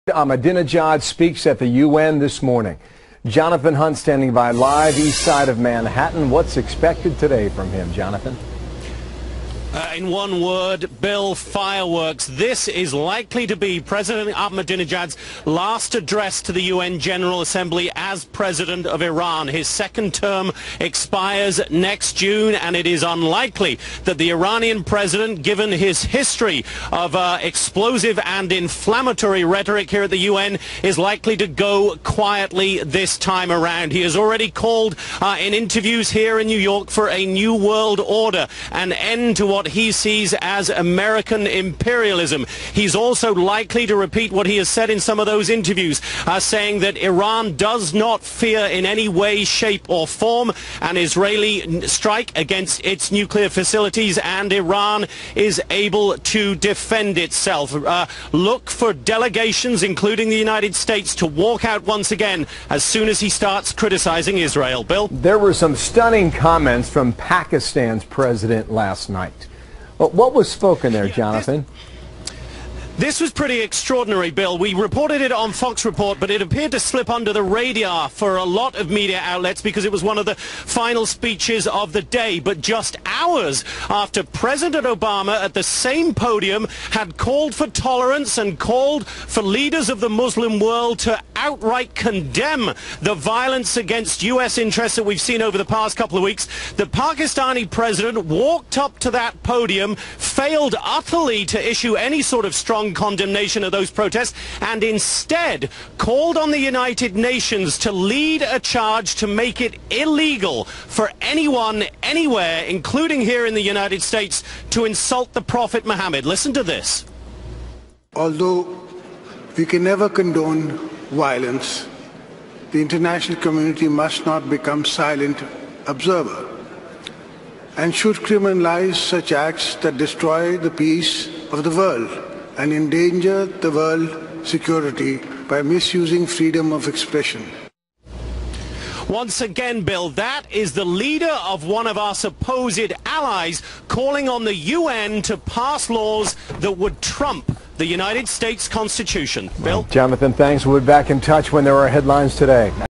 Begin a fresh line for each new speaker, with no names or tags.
Ahmadinejad speaks at the UN this morning. Jonathan Hunt standing by live east side of Manhattan. What's expected today from him, Jonathan?
In one word, Bill, fireworks. This is likely to be President Ahmadinejad's last address to the UN General Assembly as President of Iran. His second term expires next June, and it is unlikely that the Iranian president, given his history of explosive and inflammatory rhetoric here at the UN, is likely to go quietly this time around. He has already called in interviews here in New York for a new world order, an end to what he sees as American imperialism. He's also likely to repeat what he has said in some of those interviews, saying that Iran does not fear in any way, shape or form an Israeli strike against its nuclear facilities, and Iran is able to defend itself. Look for delegations, including the United States, to walk out once again as soon as he starts criticizing Israel. Bill?
There were some stunning comments from Pakistan's president last night. Well, what was spoken there, Jonathan?
This was pretty extraordinary, Bill. We reported it on Fox Report, but it appeared to slip under the radar for a lot of media outlets because it was one of the final speeches of the day. But just hours after President Obama at the same podium had called for tolerance and called for leaders of the Muslim world to outright condemn the violence against U.S. interests that we've seen over the past couple of weeks, the Pakistani president walked up to that podium, failed utterly to issue any sort of strong condemnation of those protests, and instead called on the United Nations to lead a charge to make it illegal for anyone, anywhere, including here in the United States, to insult the Prophet Muhammad. Listen to this.
Although we can never condone violence, the international community must not become silent observer and should criminalize such acts that destroy the peace of the world and endanger the world's security by misusing freedom of expression.
Once again, Bill, that is the leader of one of our supposed allies calling on the UN to pass laws that would trump the United States Constitution. Bill?
Jonathan, thanks. We'll be back in touch when there are headlines today.